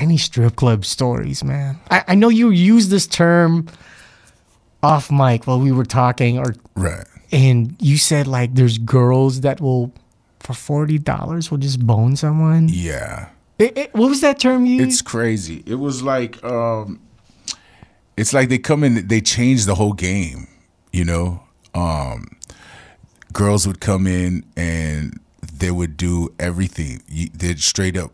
any strip club stories, man? I know you used this term off mic while we were talking, Right. and you said like there's girls that will for $40 will just bone someone. Yeah. What was that term you used? It's crazy. It was like it's like they come in, they change the whole game, you know? Girls would come in and they would do everything. They'd straight up,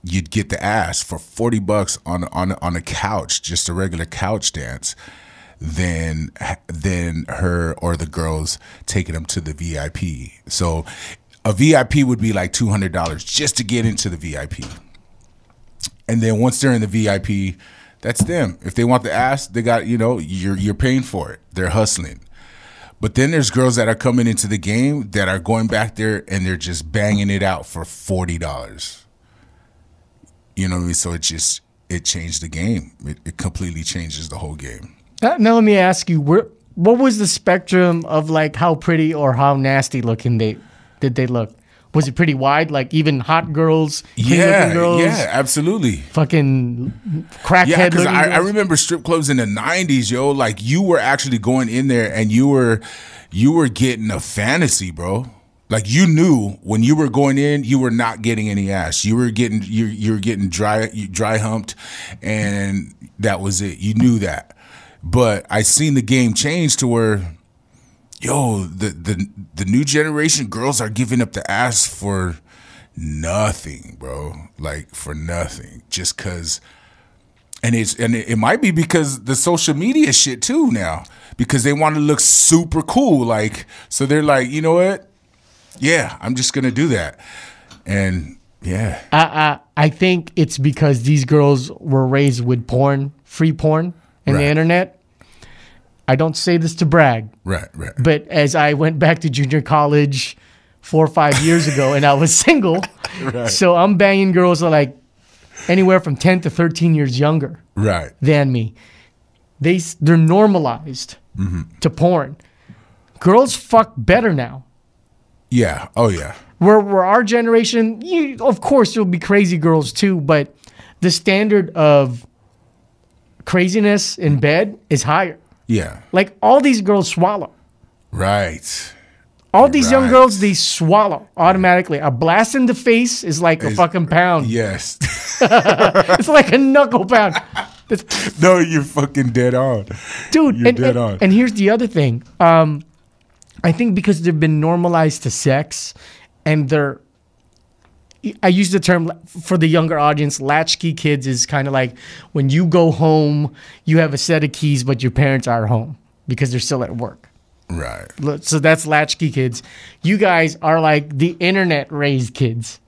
you'd get the ass for $40 on a couch, just a regular couch dance. Then her or the girls taking them to the VIP. So a VIP would be like $200 just to get into the VIP. And then once they're in the VIP, that's them. If they want the ass, they got, you know, you're paying for it. They're hustling. But then there's girls that are coming into the game that are going back there and they're just banging it out for $40. You know what I mean? So it changed the game. It completely changes the whole game. Now let me ask you, what was the spectrum of like how pretty or how nasty looking did they look? Was it pretty wide? Like even hot girls, yeah, girls, yeah, absolutely. Fucking crackhead. Yeah, because I remember strip clubs in the '90s, yo. Like you were actually going in there and you were getting a fantasy, bro. Like you knew when you were going in, you were not getting any ass. You were getting dry humped, and that was it. You knew that. But I seen the game change to where, yo, the new generation girls are giving up the ass for nothing, bro. Like for nothing, just cause. And it might be because the social media shit too now, because they want to look super cool. Like so they're like, you know what? Yeah, I'm just gonna do that, and yeah. I think it's because these girls were raised with free porn, and the internet. I don't say this to brag. Right. But as I went back to junior college 4 or 5 years ago and I was single, so I'm banging girls that are like anywhere from 10 to 13 years younger than me. They're normalized to porn. Girls fuck better now. Yeah. Oh, yeah. Where our generation, of course, there'll be crazy girls too, but the standard of craziness in bed is higher. Yeah. Like all these girls swallow. Right. All these young girls, they swallow automatically. A blast in the face is like a fucking pound. Yes. It's like a knuckle pound. No, you're fucking dead on. Dude, you're dead on. And here's the other thing. I think because they've been normalized to sex and I use the term for the younger audience, latchkey kids is kind of like when you go home, you have a set of keys, but your parents are home because they're still at work. Right. So that's latchkey kids. You guys are like the internet raised kids.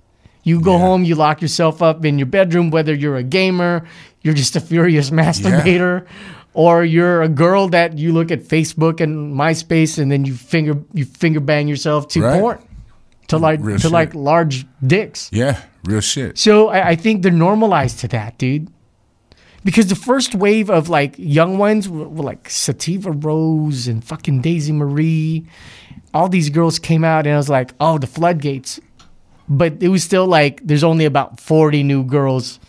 You go home, you lock yourself up in your bedroom, whether you're a gamer, you're just a furious masturbator, or you're a girl that you look at Facebook and MySpace and then you finger bang yourself to porn. To like large dicks. Yeah, real shit. So I think they're normalized to that, dude. Because the first wave of like young ones were like Sativa Rose and fucking Daisy Marie. All these girls came out and I was like, oh, the floodgates. But it was still like there's only about 40 new girls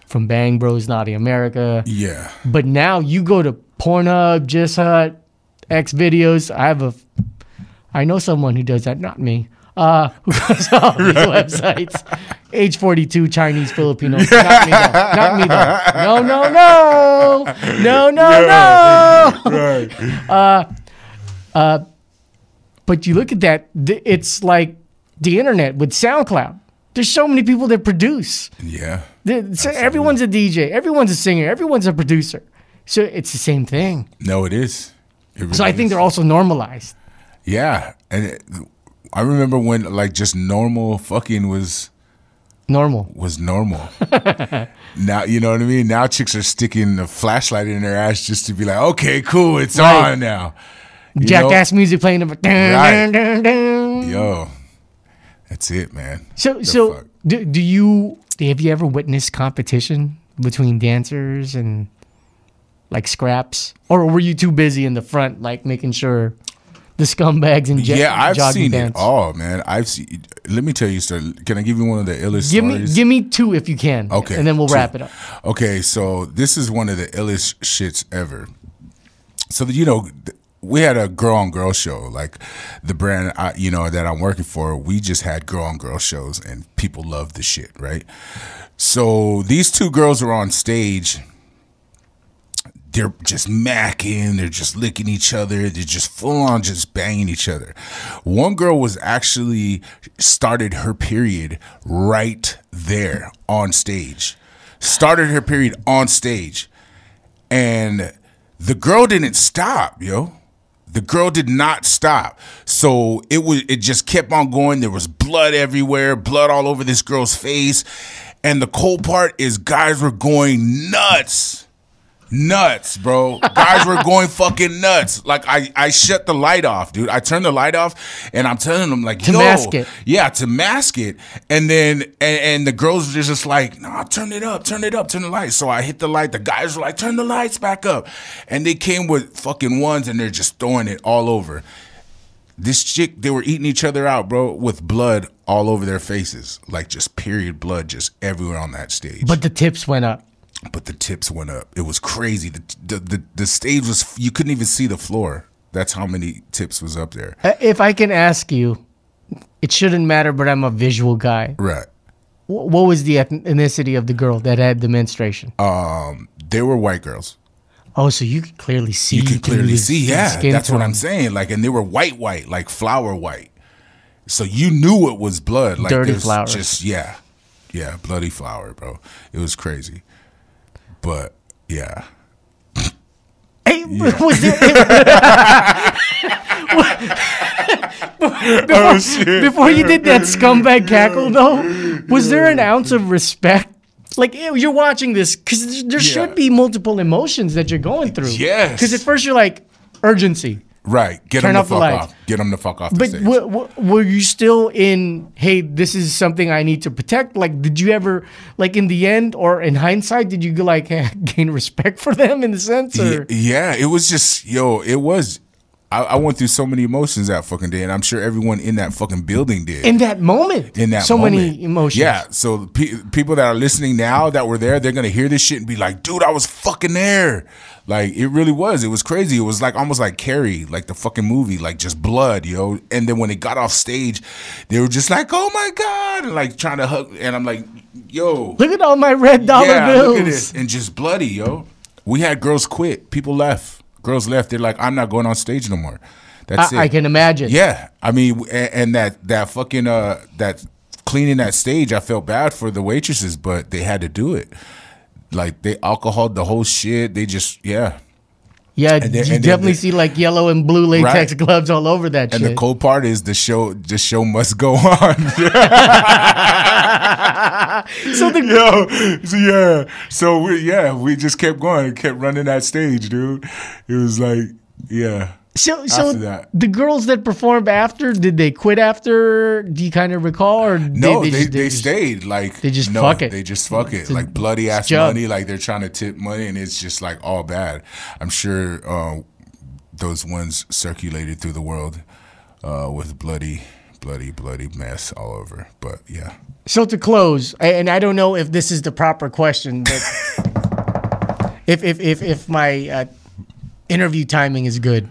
from Bang Bros, Naughty America. Yeah. But now you go to Pornhub, Just Hut, X Videos. I know someone who does that, not me. Who goes to all these websites. Age 42, Chinese, Filipino. Not me though. No. Right. But you look at that, it's like the internet with SoundCloud. There's so many people that produce. Yeah. Everyone's a DJ. Everyone's a singer. Everyone's a producer. So it's the same thing. No, it is. So I think they're also normalized. Yeah. And I remember when like just normal fucking was normal. Now, you know what I mean? Now chicks are sticking a flashlight in their ass just to be like, okay, cool, it's on now. Jackass music playing. Yo, that's it, man. So have you ever witnessed competition between dancers and like scraps? Or were you too busy in the front, like making sure the scumbags and I've jogging seen pants. it all, man. I've seen. Let me tell you, sir. Can I give you one of the illest stories? Give me two if you can. Okay, and then we'll two. wrap it up. Okay, so this is one of the illest shits ever. So you know, we had a girl on girl show, like the brand that I'm working for. We just had girl on girl shows, and people love the shit, right? So these two girls are on stage. They're just macking, they're just licking each other, they're just full on just banging each other. One girl was actually started her period right there on stage. Started her period on stage. And the girl didn't stop, yo. The girl did not stop. So it just kept on going. There was blood everywhere, blood all over this girl's face. And the cold part is guys were going nuts. Nuts, bro. Guys were going fucking nuts. Like I shut the light off, dude. I turned the light off and I'm telling them like, to mask it. Yeah, to mask it. And then and the girls were just like, no, turn it up, turn the light. So I hit the light. The guys were like, turn the lights back up. And they came with fucking ones and they're just throwing it all over. This chick, they were eating each other out, bro, with blood all over their faces. Like just period blood just everywhere on that stage. But the tips went up. But the tips went up. It was crazy. The stage was, you couldn't even see the floor. That's how many tips was up there. If I can ask you, it shouldn't matter, but I'm a visual guy. Right. What was the ethnicity of the girl that had the menstruation? They were white girls. Oh, so you could clearly see. You could clearly see, yeah. That's tone. what I'm saying. Like, and they were white, like flour white. So you knew it was blood. Like dirty flour. Just, yeah, bloody flour, bro. It was crazy. But yeah. Hey, Yeah. was there, before you did that scumbag cackle though, was there an ounce of respect? Like you're watching this because there should be multiple emotions that you're going through. Yes. Because at first you're like urgency. Right. Get them the fuck off. Get them the fuck off the stage. But were you still in, hey, this is something I need to protect? Like, did you ever, like in the end or in hindsight, did you like gain respect for them in the sense? Or? Yeah, it was just, it was. I went through so many emotions that fucking day, and I'm sure everyone in that fucking building did. In that moment. So many emotions. Yeah, so people that are listening now that were there, they're going to hear this shit and be like, dude, I was fucking there. Like, it really was. It was crazy. It was like almost like Carrie, like the fucking movie, like just blood, yo. And then when it got off stage, they were just like, oh my God, and like trying to hug. And I'm like, yo. Look at all my red dollar bills. Look at this. And just bloody, yo. We had girls quit. People left. Girls left. They're like, I'm not going on stage no more. That's it. I can imagine. Yeah. I mean, and that fucking, that cleaning that stage, I felt bad for the waitresses, but they had to do it. Like, they alcoholed the whole shit. They just, yeah. Yeah, you definitely see like yellow and blue latex gloves all over that shit. And the cool part is the show must go on. We just kept going, kept running that stage, dude. It was like, yeah. So the girls that performed after, did they quit after? Do you kind of recall, or no? They stayed. Like they just fuck it. They just fuck it. Like bloody ass money. Like they're trying to tip money, and it's just like all bad. I'm sure those ones circulated through the world with bloody mess all over. But yeah. So to close, and I don't know if this is the proper question, but if my interview timing is good.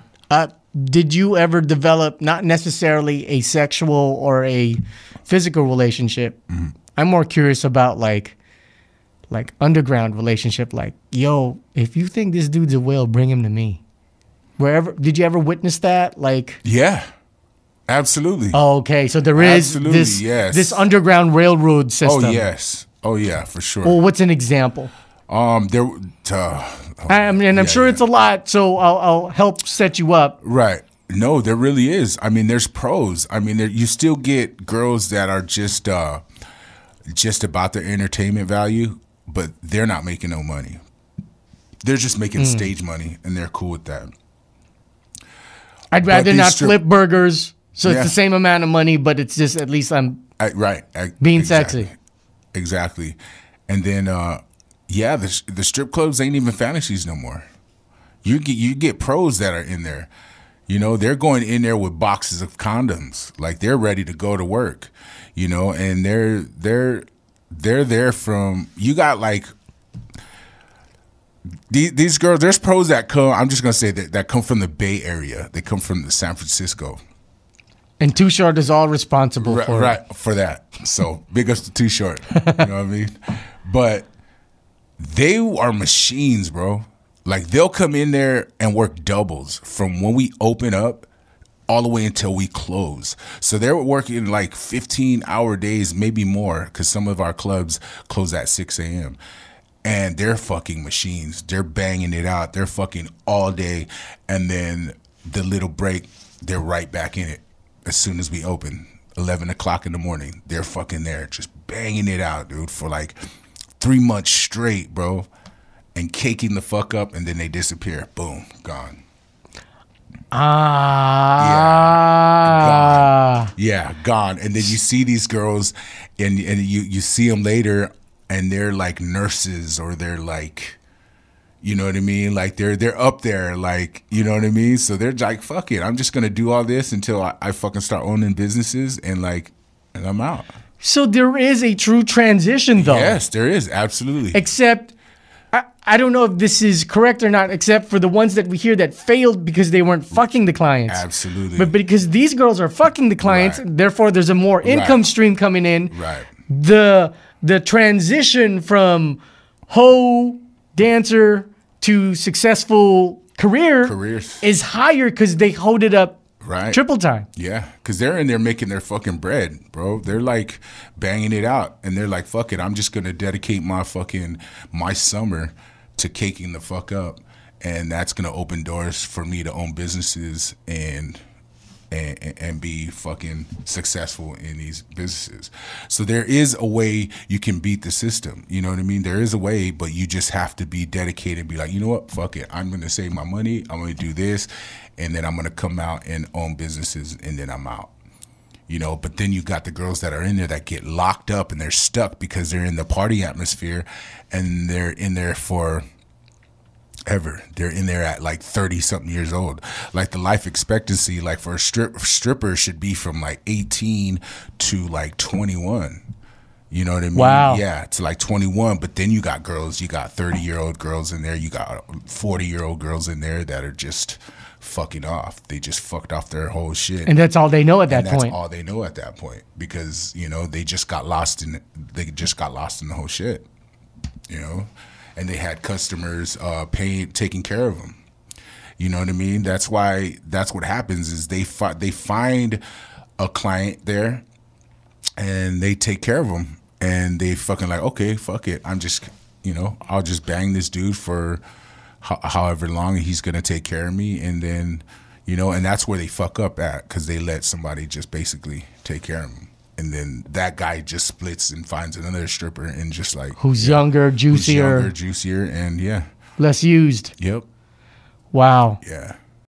Did you ever develop not necessarily a sexual or a physical relationship? Mm-hmm. I'm more curious about like underground relationship. Like, yo, if you think this dude's a whale, bring him to me. Did you ever witness that? Like, yeah, absolutely. Oh, okay. So there is this underground railroad system. Oh yes. Oh yeah, for sure. Well, what's an example? I'm sure it's a lot, so I'll help set you up. Right. No, there really is. I mean, there's pros. I mean, you still get girls that are just about their entertainment value, but they're not making no money. They're just making stage money, and they're cool with that. I'd rather not flip burgers, so it's the same amount of money, but it's just at least I'm being sexy. Exactly. And then the strip clubs ain't even fantasies no more. You get pros that are in there. You know, they're going in there with boxes of condoms, like they're ready to go to work. You know, and they're there from. You got like these girls. There's pros that come. I'm just gonna say that come from the Bay Area. They come from the San Francisco. And Too Short is all responsible for for that. So big ups to Too Short. You know what I mean? But they are machines, bro. Like they'll come in there and work doubles from when we open up all the way until we close. So they're working like 15-hour days, maybe more, because some of our clubs close at 6 a.m. And they're fucking machines. They're banging it out. They're fucking all day. And then the little break, they're right back in it. As soon as we open, 11 o'clock in the morning, they're fucking there, just banging it out, dude, for like 3 months straight, bro, and caking the fuck up, and then they disappear. Boom, gone. Yeah, gone. And then you see these girls, and you see them later, and they're like nurses, or they're like, you know what I mean? Like they're up there, like, you know what I mean? So they're like, fuck it, I'm just gonna do all this until I fucking start owning businesses, and I'm out. So there is a true transition, though. Yes, there is, absolutely. Except, I don't know if this is correct or not, except for the ones that we hear that failed because they weren't fucking the clients. Absolutely. But because these girls are fucking the clients, therefore there's a more income stream coming in. Right. The transition from hoe, dancer to successful careers is higher because they hold it up triple time. Yeah, because they're in there making their fucking bread, bro. They're like banging it out, and they're like, fuck it, I'm just gonna dedicate my summer to caking the fuck up, and that's gonna open doors for me to own businesses and be fucking successful in these businesses. So there is a way you can beat the system. You know what I mean? There is a way, but you just have to be dedicated and be like, you know what? Fuck it. I'm going to save my money. I'm going to do this. And then I'm going to come out and own businesses, and then I'm out. You know, but then you got the girls that are in there that get locked up and they're stuck because they're in the party atmosphere, and they're in there for ever. They're in there at like 30-something years old. Like the life expectancy, like for a stripper should be from like 18 to like 21. You know what I mean? Wow. Yeah, to like 21. But then you got girls, you got 30-year-old girls in there, you got 40-year-old girls in there that are just fucking off. They just fucked off their whole shit. And that's all they know at that point. That's all they know at that point, because, you know, they just got lost in the whole shit. You know? And they had customers taking care of them. You know what I mean? That's what happens is they find a client there, and they take care of them, and they fucking like, okay, fuck it, I'm just, you know, I'll just bang this dude for however long, and he's gonna take care of me, and then, you know, and that's where they fuck up at, because they let somebody just basically take care of them. And then that guy just splits and finds another stripper, and just like who's younger, juicier, and less used. Yep. Wow. Yeah.